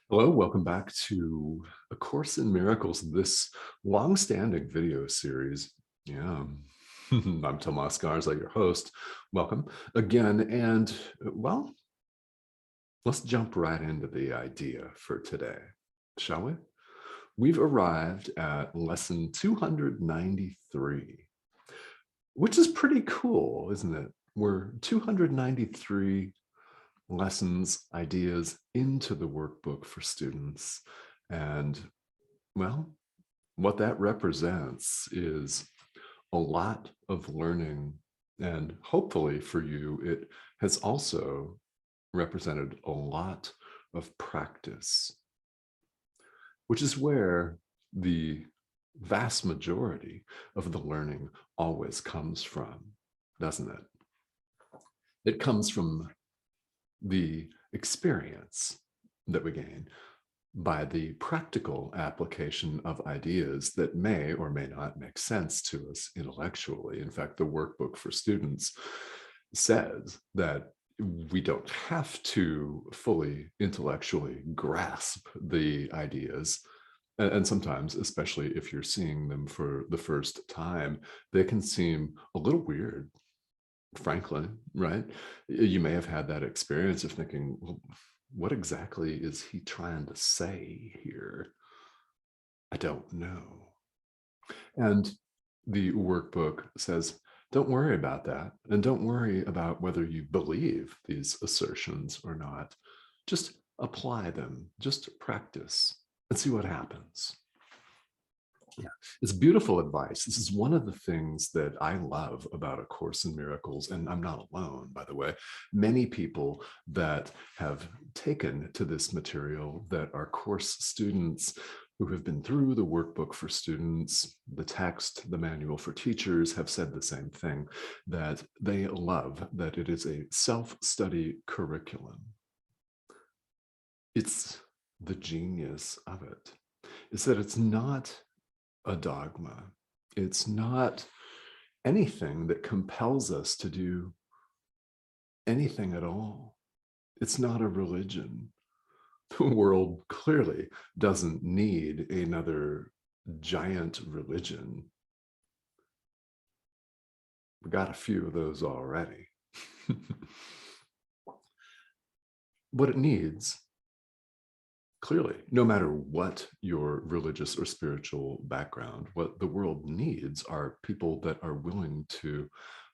Hello, welcome back to A Course in Miracles, this long-standing video series. Yeah, I'm Tomas Garza, your host. Welcome again. And well, let's jump right into the idea for today, shall we? We've arrived at lesson 293, which is pretty cool, isn't it? We're 293 lessons, ideas into the workbook for students. And well, what that represents is a lot of learning. And hopefully for you, it has also represented a lot of practice, which is where the vast majority of the learning always comes from, doesn't it? It comes from the experience that we gain by the practical application of ideas that may or may not make sense to us intellectually. In fact, the workbook for students says that we don't have to fully intellectually grasp the ideas. And sometimes, especially if you're seeing them for the first time, they can seem a little weird, frankly, right? You may have had that experience of thinking, well, what exactly is he trying to say here? I don't know. And the workbook says, don't worry about that. And don't worry about whether you believe these assertions or not. Just apply them, just practice and see what happens. Yeah, it's beautiful advice. This is one of the things that I love about A Course in Miracles, and I'm not alone, by the way. Many people that have taken to this material that are course students who have been through the workbook for students, the text, the manual for teachers have said the same thing, that they love that it is a self-study curriculum. It's the genius of it, is that it's not a dogma. It's not anything that compels us to do anything at all. It's not a religion. The world clearly doesn't need another giant religion. We got a few of those already. What it needs, clearly, no matter what your religious or spiritual background, what the world needs are people that are willing to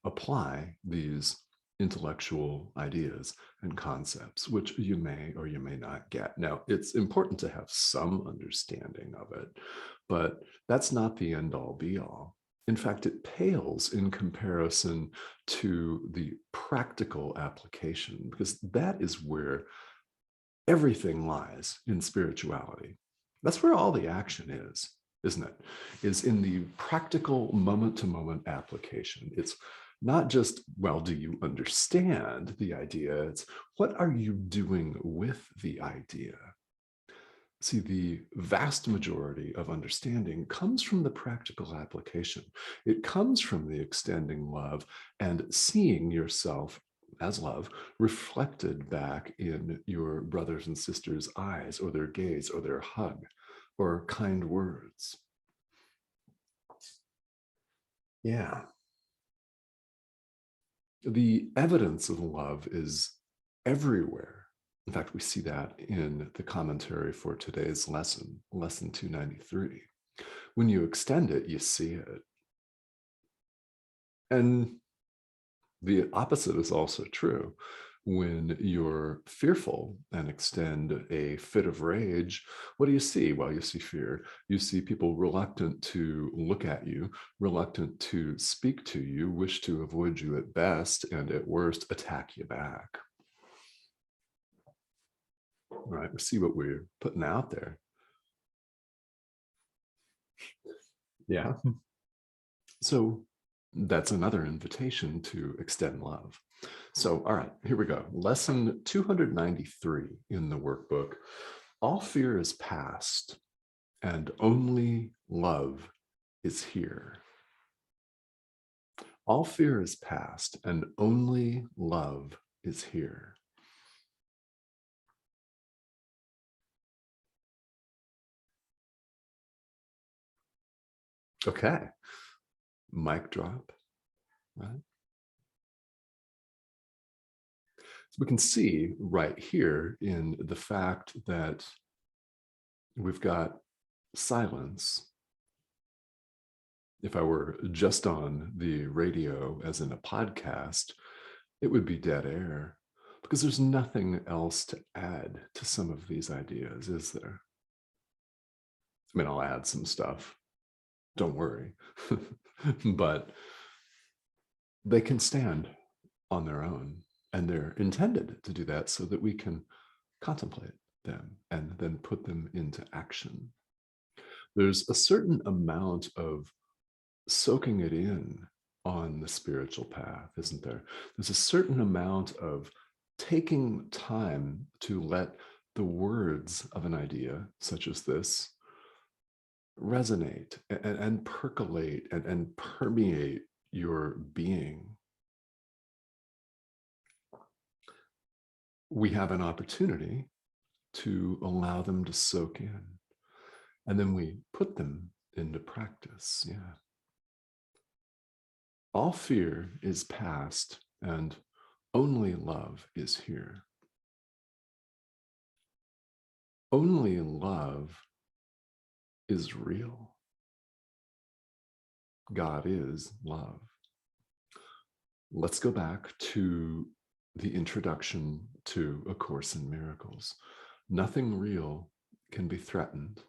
apply these intellectual ideas and concepts, which you may or you may not get. Now, it's important to have some understanding of it, but that's not the end all be all. In fact, it pales in comparison to the practical application, because that is where everything lies in spirituality. That's where all the action is, isn't it? Is in the practical moment-to-moment application. It's not just, well, do you understand the idea? It's what are you doing with the idea? See, the vast majority of understanding comes from the practical application. It comes from the extending love and seeing yourself as love reflected back in your brothers and sisters' eyes or their gaze or their hug or kind words. Yeah. The evidence of love is everywhere. In fact, we see that in the commentary for today's lesson, lesson 293. When you extend it, you see it. And the opposite is also true. When you're fearful and extend a fit of rage, what do you see? Well, you see fear. You see people reluctant to look at you, reluctant to speak to you, wish to avoid you at best, and at worst, attack you back. Right? We see what we're putting out there. Yeah. So that's another invitation to extend love. So, all right, here we go. Lesson 293 in the workbook. All fear is past and only love is here. All fear is past and only love is here. Okay. Mic drop, right? So we can see right here in the fact that we've got silence. If I were just on the radio, as in a podcast, it would be dead air because there's nothing else to add to some of these ideas, is there? I mean, I'll add some stuff, don't worry. But they can stand on their own, and they're intended to do that so that we can contemplate them and then put them into action. There's a certain amount of soaking it in on the spiritual path, isn't there? There's a certain amount of taking time to let the words of an idea, such as this, resonate and percolate and permeate your being. We have an opportunity to allow them to soak in, and then we put them into practice. Yeah. All fear is past, and only love is here. Only love is real. God is love. Let's go back to the introduction to A Course in Miracles. Nothing real can be threatened.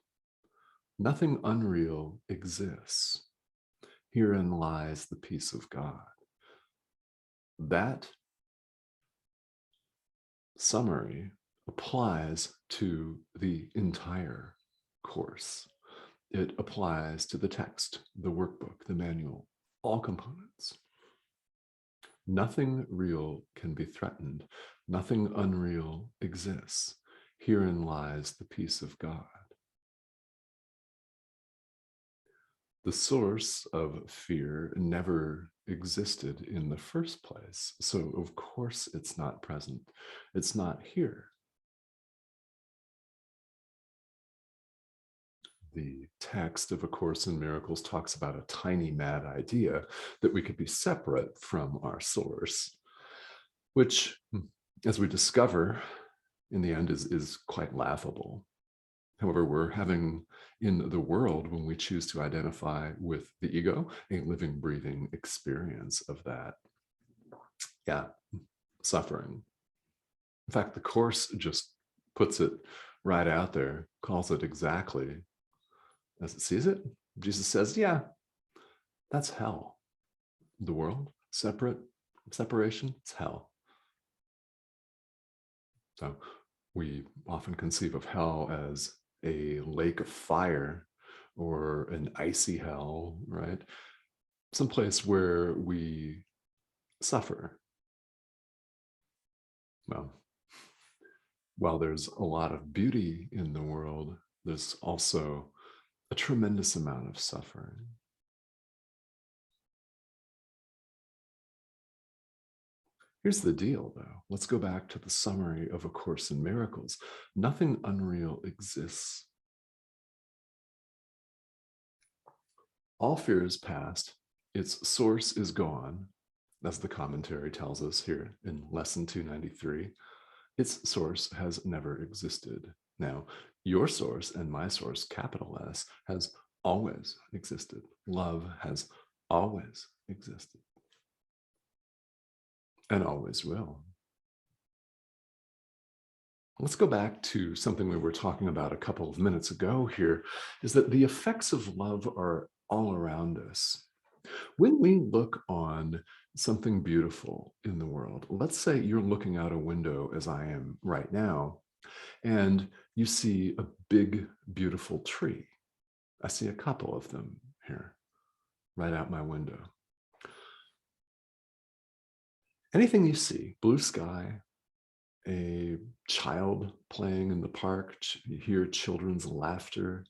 Nothing unreal exists. Herein lies the peace of God. That summary applies to the entire course. It applies to the text, the workbook, the manual, all components. Nothing real can be threatened. Nothing unreal exists. Herein lies the peace of God. The source of fear never existed in the first place. So, of course, it's not present. It's not here. The text of A Course in Miracles talks about a tiny mad idea that we could be separate from our source, which, as we discover in the end, is quite laughable. However, we're having in the world, when we choose to identify with the ego, a living, breathing experience of that. Yeah, suffering. In fact, the Course just puts it right out there, calls it exactly as it sees it. Jesus says, yeah, that's hell. The world, separation, it's hell. So we often conceive of hell as a lake of fire or an icy hell, right? Someplace where we suffer. Well, while there's a lot of beauty in the world, there's also a tremendous amount of suffering. Here's the deal, though. Let's go back to the summary of A Course in Miracles. Nothing unreal exists. All fear is past. Its source is gone, as the commentary tells us here in lesson 293. Its source has never existed. Now, your source and my source, capital S, has always existed. Love has always existed and always will. Let's go back to something we were talking about a couple of minutes ago here, is that the effects of love are all around us. When we look on something beautiful in the world, let's say you're looking out a window as I am right now, and you see a big, beautiful tree. I see a couple of them here, right out my window. Anything you see, blue sky, a child playing in the park, you hear children's laughter,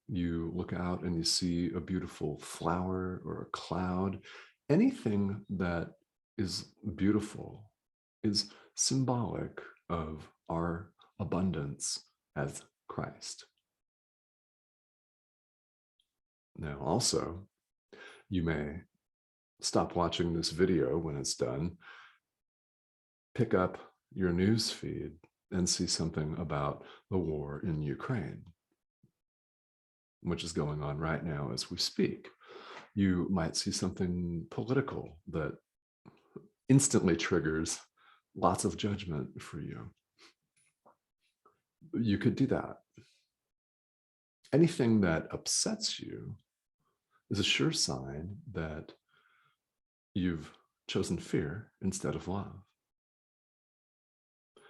you look out and you see a beautiful flower or a cloud, anything that is beautiful is symbolic of our abundance as Christ. Now, also, you may stop watching this video when it's done, pick up your news feed and see something about the war in Ukraine, which is going on right now as we speak. You might see something political that instantly triggers lots of judgment for you. You could do that. Anything that upsets you is a sure sign that you've chosen fear instead of love.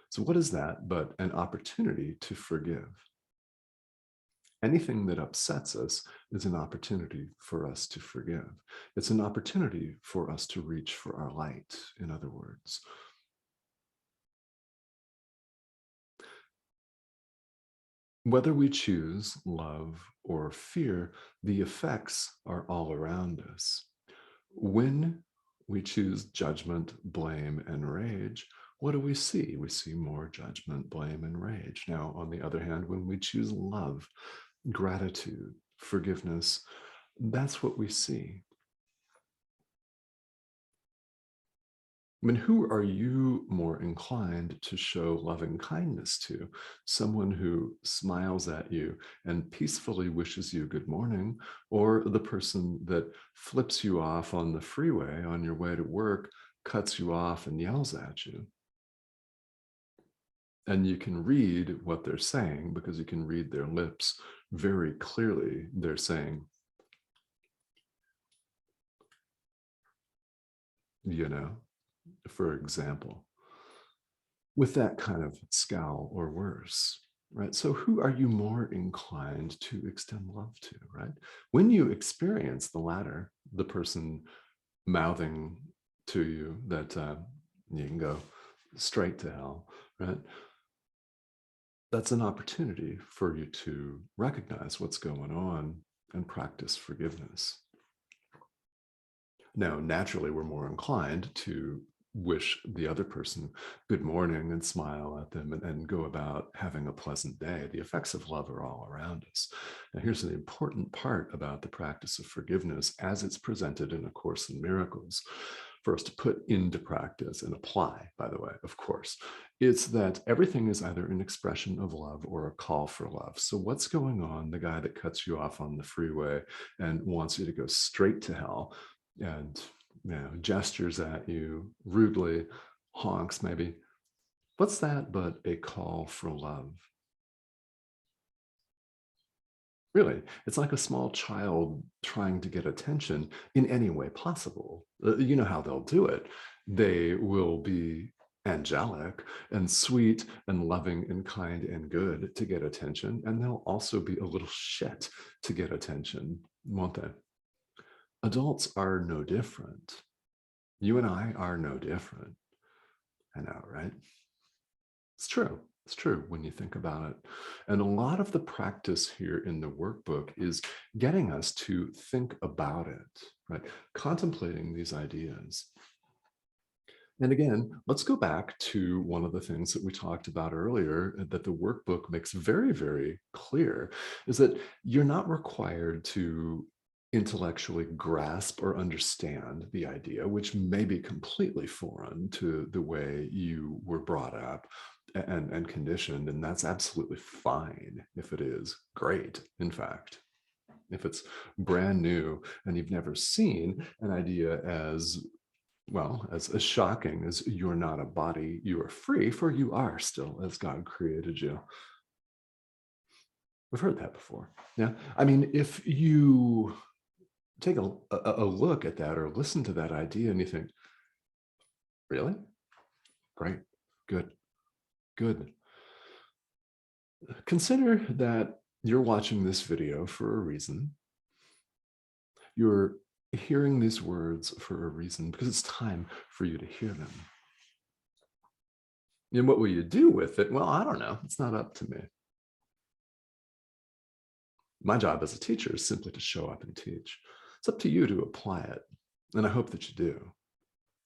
So what is that but an opportunity to forgive? Anything that upsets us is an opportunity for us to forgive. It's an opportunity for us to reach for our light, in other words. Whether we choose love or fear, the effects are all around us. When we choose judgment, blame, and rage, what do we see? We see more judgment, blame, and rage. Now, on the other hand, when we choose love, gratitude, forgiveness, that's what we see. I mean, who are you more inclined to show loving kindness to? Someone who smiles at you and peacefully wishes you good morning, or the person that flips you off on the freeway on your way to work, cuts you off and yells at you? And you can read what they're saying because you can read their lips very clearly. They're saying, you know, for example, with that kind of scowl or worse, right? So who are you more inclined to extend love to, right? When you experience the latter, the person mouthing to you that you can go straight to hell, right? That's an opportunity for you to recognize what's going on and practice forgiveness. Now, naturally, we're more inclined to wish the other person good morning and smile at them and go about having a pleasant day. The effects of love are all around us. Now, here's an important part about the practice of forgiveness as it's presented in A Course in Miracles for us to put into practice and apply, by the way, of course. It's that everything is either an expression of love or a call for love. So what's going on? The guy that cuts you off on the freeway and wants you to go straight to hell, and gestures at you rudely, honks maybe. What's that but a call for love? Really, it's like a small child trying to get attention in any way possible. You know how they'll do it. They will be angelic and sweet and loving and kind and good to get attention. And they'll also be a little shit to get attention, won't they? Adults are no different. You and I are no different. I know, right? It's true. It's true when you think about it. And a lot of the practice here in the workbook is getting us to think about it, right? Contemplating these ideas. And again, let's go back to one of the things that we talked about earlier that the workbook makes very, very clear is that you're not required to intellectually grasp or understand the idea, which may be completely foreign to the way you were brought up and conditioned. And that's absolutely fine if it is. Great, in fact. If it's brand new and you've never seen an idea as well, as shocking as you're not a body, you are free, for you are still as God created you. We've heard that before. Yeah. I mean, if you take a look at that or listen to that idea and you think, really? Great. Good. Good. Consider that you're watching this video for a reason. You're hearing these words for a reason because it's time for you to hear them. And what will you do with it? Well, I don't know. It's not up to me. My job as a teacher is simply to show up and teach. It's up to you to apply it. And I hope that you do.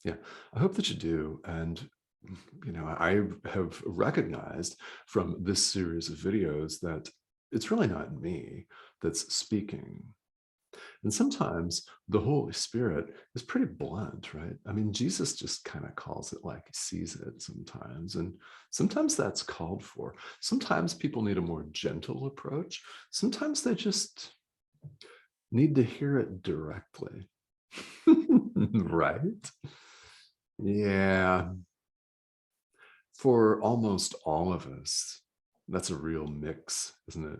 Yeah, I hope that you do. And, I have recognized from this series of videos that it's really not me that's speaking. And sometimes the Holy Spirit is pretty blunt, right? I mean, Jesus just kind of calls it like he sees it sometimes. And sometimes that's called for. Sometimes people need a more gentle approach. Sometimes they just need to hear it directly. Right? Yeah. For almost all of us, that's a real mix, isn't it?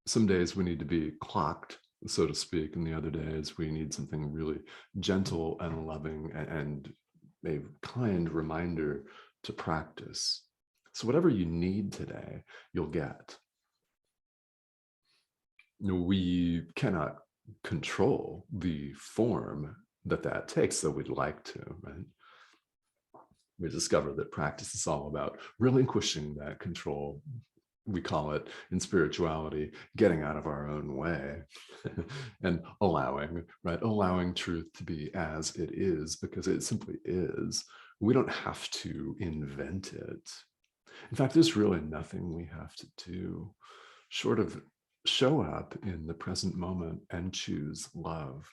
Some days we need to be clocked, so to speak, and the other days we need something really gentle and loving and a kind reminder to practice. So whatever you need today, you'll get. We cannot control the form that takes, though we'd like to, right? We discover that practice is all about relinquishing that control. We call it in spirituality, getting out of our own way and allowing, right? Allowing truth to be as it is, because it simply is. We don't have to invent it. In fact, there's really nothing we have to do short of show up in the present moment and choose love,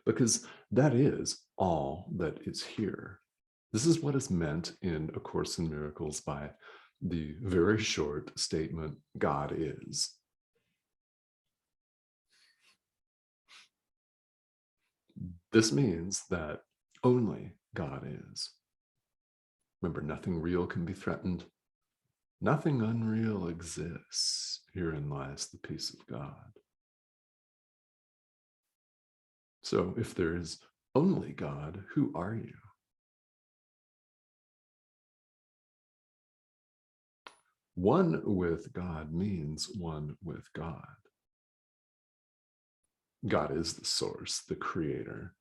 because that is all that is here. This is what is meant in A Course in Miracles by the very short statement, God is. This means that only God is. Remember, nothing real can be threatened. Nothing unreal exists. Herein lies the peace of God. So if there is only God, who are you? One with God means one with God. God is the source, the creator.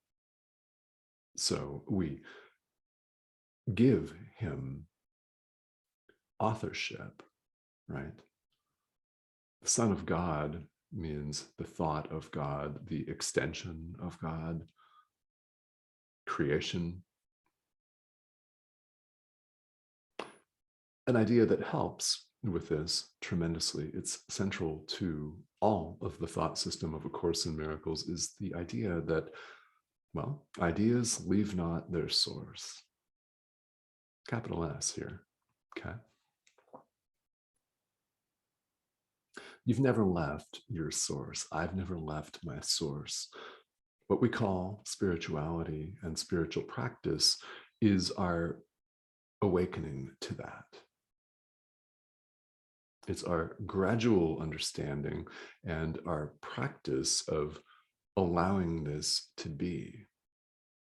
So we give him authorship, right? The Son of God means the thought of God, the extension of God, creation. An idea that helps with this tremendously, it's central to all of the thought system of A Course in Miracles, is the idea that, well, ideas leave not their source. Capital S here, okay? You've never left your source. I've never left my source. What we call spirituality and spiritual practice is our awakening to that. It's our gradual understanding and our practice of allowing this to be.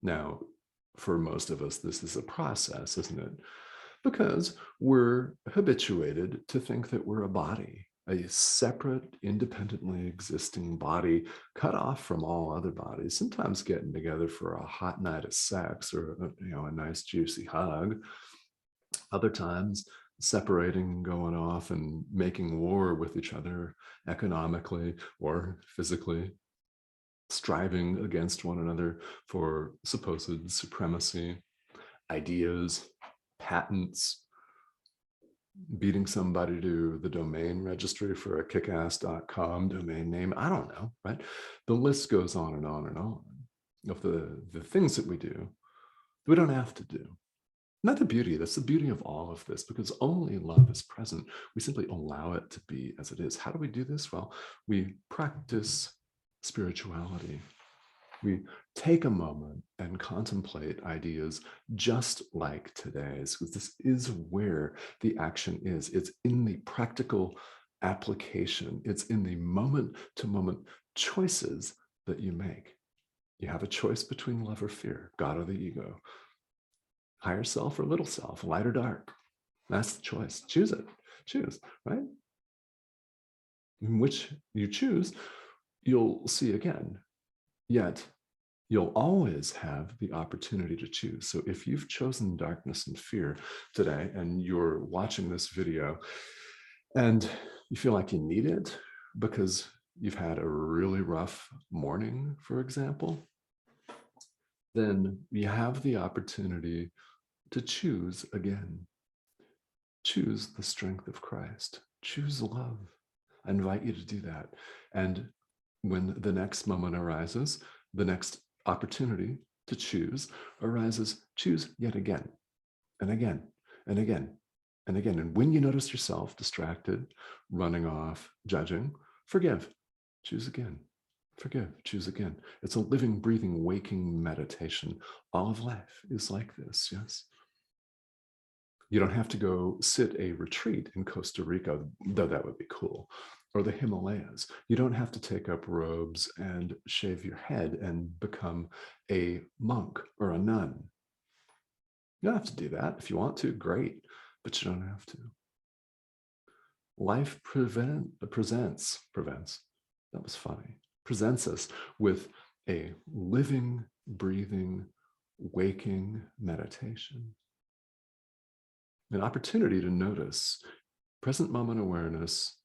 Now, for most of us, this is a process, isn't it? Because we're habituated to think that we're a body, a separate, independently existing body, cut off from all other bodies, sometimes getting together for a hot night of sex or a nice juicy hug. Other times, separating, going off and making war with each other economically or physically, striving against one another for supposed supremacy, ideas, patents, beating somebody to the domain registry for a kickass.com domain name. I don't know, right? The list goes on and on and on of the things that we do we don't have to do. Not the beauty, that's the beauty of all of this, because only love is present. We simply allow it to be as it is. How do we do this? Well, we practice spirituality. We take a moment and contemplate ideas just like today's, because this is where the action is. It's in the practical application. It's in the moment-to-moment choices that you make. You have a choice between love or fear, God or the ego, higher self or little self, light or dark. That's the choice. Choose it. Choose, right? In which you choose, you'll see again. Yet, you'll always have the opportunity to choose. So if you've chosen darkness and fear today, and you're watching this video, and you feel like you need it because you've had a really rough morning, for example, then you have the opportunity to choose again. Choose the strength of Christ. Choose love. I invite you to do that. And When the next moment arises, the next opportunity to choose arises, choose yet again and again and again and again. And when you notice yourself distracted, running off, judging, forgive, choose again, forgive, choose again. It's a living, breathing, waking meditation. All of life is like this, yes? You don't have to go sit a retreat in Costa Rica, though that would be cool, or the Himalayas. You don't have to take up robes and shave your head and become a monk or a nun. You don't have to do that. If you want to, great, but you don't have to. Life presents, that was funny, presents us with a living, breathing, waking meditation. An opportunity to notice present moment awareness.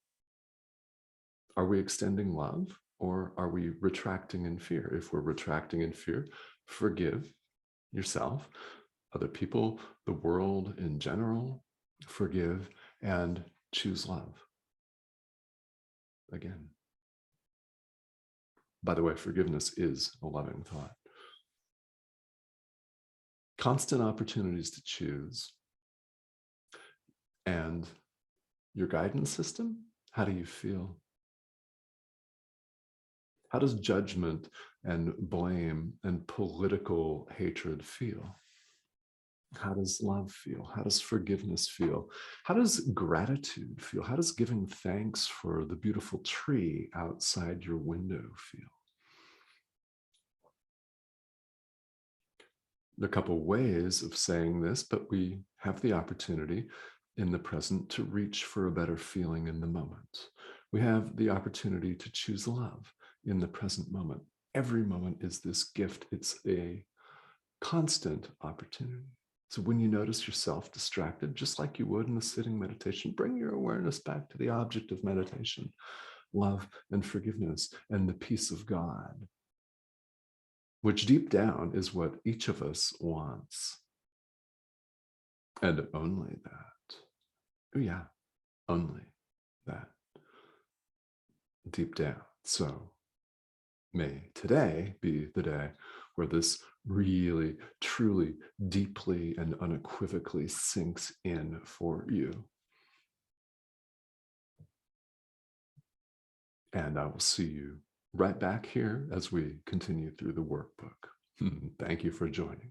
Are we extending love or are we retracting in fear? If we're retracting in fear, forgive yourself, other people, the world in general, forgive and choose love. Again. By the way, forgiveness is a loving thought. Constant opportunities to choose. And your guidance system, how do you feel? How does judgment and blame and political hatred feel? How does love feel? How does forgiveness feel? How does gratitude feel? How does giving thanks for the beautiful tree outside your window feel? There are a couple ways of saying this, but we have the opportunity in the present to reach for a better feeling in the moment. We have the opportunity to choose love in the present moment. Every moment is this gift. It's a constant opportunity. So when you notice yourself distracted, just like you would in a sitting meditation, bring your awareness back to the object of meditation, love and forgiveness and the peace of God, which deep down is what each of us wants. And only that. Oh yeah, only that. Deep down. So may today be the day where this really, truly, deeply, and unequivocally sinks in for you. And I will see you right back here as we continue through the workbook. Thank you for joining.